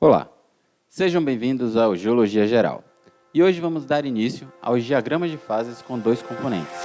Olá, sejam bem-vindos ao Geologia Geral. E hoje vamos dar início aos diagramas de fases com dois componentes.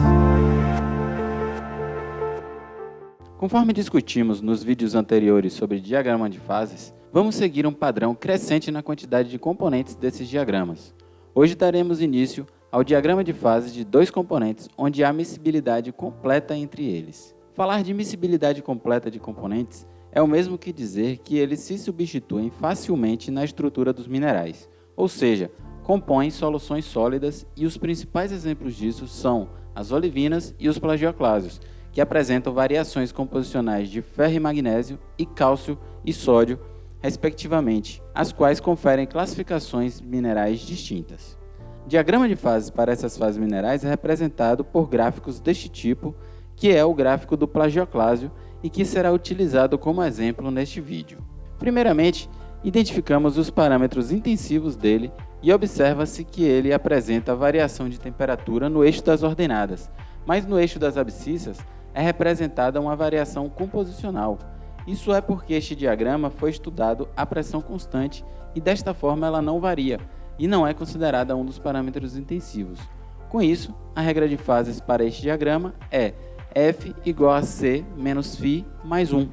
Conforme discutimos nos vídeos anteriores sobre diagrama de fases, vamos seguir um padrão crescente na quantidade de componentes desses diagramas. Hoje daremos início ao diagrama de fases de dois componentes, onde há miscibilidade completa entre eles. Falar de miscibilidade completa de componentes é o mesmo que dizer que eles se substituem facilmente na estrutura dos minerais, ou seja, compõem soluções sólidas, e os principais exemplos disso são as olivinas e os plagioclásios, que apresentam variações composicionais de ferro e magnésio e cálcio e sódio, respectivamente, as quais conferem classificações minerais distintas. O diagrama de fases para essas fases minerais é representado por gráficos deste tipo, que é o gráfico do plagioclásio e que será utilizado como exemplo neste vídeo. Primeiramente, identificamos os parâmetros intensivos dele e observa-se que ele apresenta variação de temperatura no eixo das ordenadas, mas no eixo das abscissas é representada uma variação composicional. Isso é porque este diagrama foi estudado a pressão constante e desta forma ela não varia e não é considerada um dos parâmetros intensivos. Com isso, a regra de fases para este diagrama é F igual a C menos φ mais 1.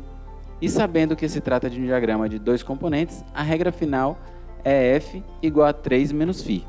E sabendo que se trata de um diagrama de dois componentes, a regra final é F igual a 3 menos φ.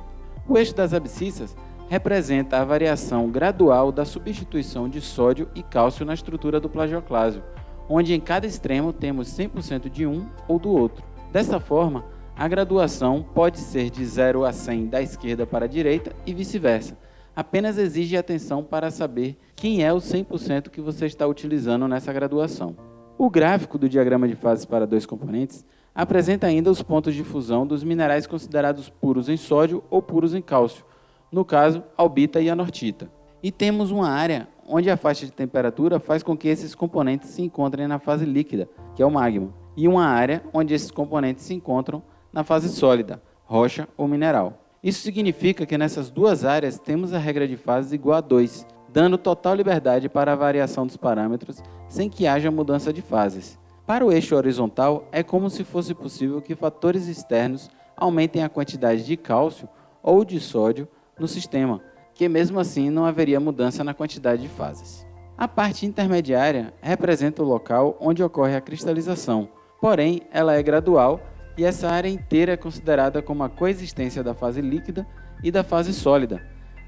O eixo das abscissas representa a variação gradual da substituição de sódio e cálcio na estrutura do plagioclásio, onde em cada extremo temos 100% de um ou do outro. Dessa forma, a graduação pode ser de 0 a 100 da esquerda para a direita e vice-versa. Apenas exige atenção para saber quem é o 100% que você está utilizando nessa graduação. O gráfico do diagrama de fases para dois componentes apresenta ainda os pontos de fusão dos minerais considerados puros em sódio ou puros em cálcio, no caso, albita e anortita. E temos uma área onde a faixa de temperatura faz com que esses componentes se encontrem na fase líquida, que é o magma, e uma área onde esses componentes se encontram na fase sólida, rocha ou mineral. Isso significa que nessas duas áreas temos a regra de fases igual a 2, dando total liberdade para a variação dos parâmetros sem que haja mudança de fases. Para o eixo horizontal, é como se fosse possível que fatores externos aumentem a quantidade de cálcio ou de sódio no sistema, que mesmo assim não haveria mudança na quantidade de fases. A parte intermediária representa o local onde ocorre a cristalização, porém ela é gradual e essa área inteira é considerada como a coexistência da fase líquida e da fase sólida.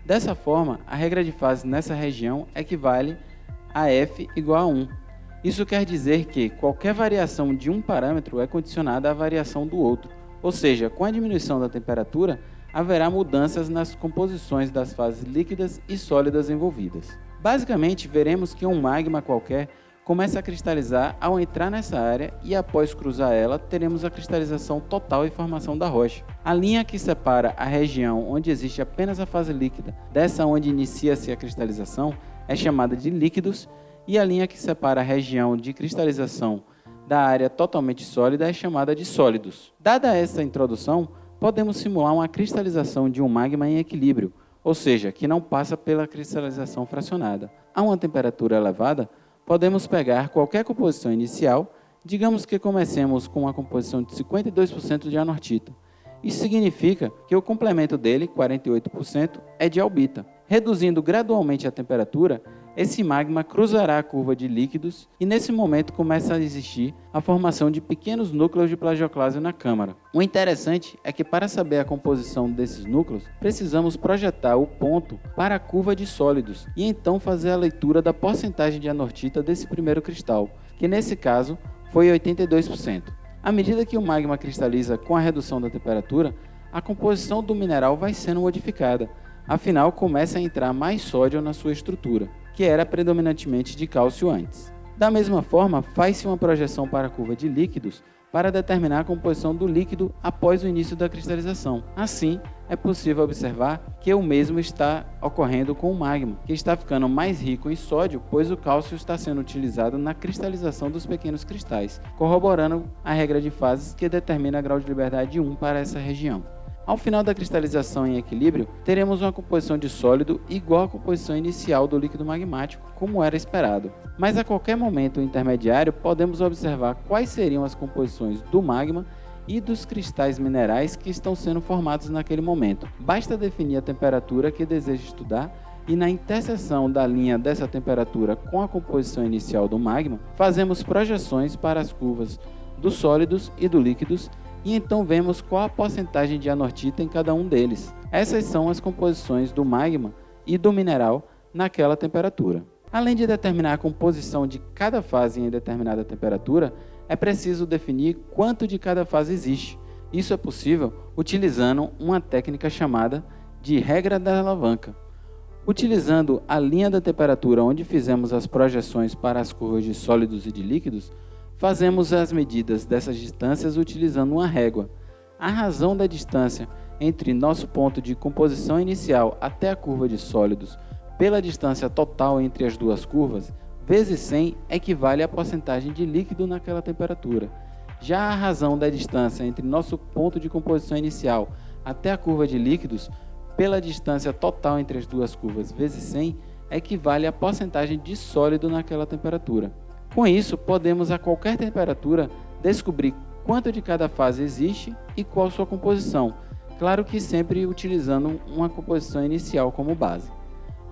Dessa forma, a regra de fases nessa região equivale a F igual a 1. Isso quer dizer que qualquer variação de um parâmetro é condicionada à variação do outro, ou seja, com a diminuição da temperatura, haverá mudanças nas composições das fases líquidas e sólidas envolvidas. Basicamente, veremos que um magma qualquer começa a cristalizar ao entrar nessa área e após cruzar ela, teremos a cristalização total e formação da rocha. A linha que separa a região onde existe apenas a fase líquida dessa onde inicia-se a cristalização é chamada de líquidos, e a linha que separa a região de cristalização da área totalmente sólida é chamada de sólidos. Dada essa introdução, podemos simular uma cristalização de um magma em equilíbrio, ou seja, que não passa pela cristalização fracionada. A uma temperatura elevada, podemos pegar qualquer composição inicial, digamos que comecemos com uma composição de 52% de anortita. Isso significa que o complemento dele, 48%, é de albita. Reduzindo gradualmente a temperatura, esse magma cruzará a curva de líquidos e nesse momento começa a existir a formação de pequenos núcleos de plagioclásio na câmara. O interessante é que para saber a composição desses núcleos, precisamos projetar o ponto para a curva de sólidos e então fazer a leitura da porcentagem de anortita desse primeiro cristal, que nesse caso foi 82%. À medida que o magma cristaliza com a redução da temperatura, a composição do mineral vai sendo modificada, afinal começa a entrar mais sódio na sua estrutura, que era predominantemente de cálcio antes. Da mesma forma, faz-se uma projeção para a curva de líquidos para determinar a composição do líquido após o início da cristalização. Assim, é possível observar que o mesmo está ocorrendo com o magma, que está ficando mais rico em sódio, pois o cálcio está sendo utilizado na cristalização dos pequenos cristais, corroborando a regra de fases que determina grau de liberdade de 1 para essa região. Ao final da cristalização em equilíbrio, teremos uma composição de sólido igual à composição inicial do líquido magmático, como era esperado. Mas a qualquer momento intermediário, podemos observar quais seriam as composições do magma e dos cristais minerais que estão sendo formados naquele momento. Basta definir a temperatura que deseja estudar e na interseção da linha dessa temperatura com a composição inicial do magma, fazemos projeções para as curvas dos sólidos e dos líquidos e então vemos qual a porcentagem de anortita em cada um deles. Essas são as composições do magma e do mineral naquela temperatura. Além de determinar a composição de cada fase em determinada temperatura, é preciso definir quanto de cada fase existe. Isso é possível utilizando uma técnica chamada de regra da alavanca. Utilizando a linha da temperatura onde fizemos as projeções para as curvas de sólidos e de líquidos, fazemos as medidas dessas distâncias utilizando uma régua. A razão da distância entre nosso ponto de composição inicial até a curva de sólidos pela distância total entre as duas curvas, vezes 100 equivale à porcentagem de líquido naquela temperatura. Já a razão da distância entre nosso ponto de composição inicial até a curva de líquidos pela distância total entre as duas curvas vezes 100 equivale à porcentagem de sólido naquela temperatura. Com isso, podemos a qualquer temperatura descobrir quanto de cada fase existe e qual sua composição, claro que sempre utilizando uma composição inicial como base.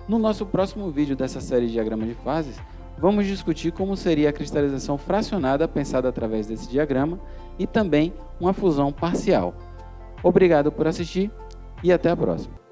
No nosso próximo vídeo dessa série de diagramas de fases, vamos discutir como seria a cristalização fracionada pensada através desse diagrama e também uma fusão parcial. Obrigado por assistir e até a próxima.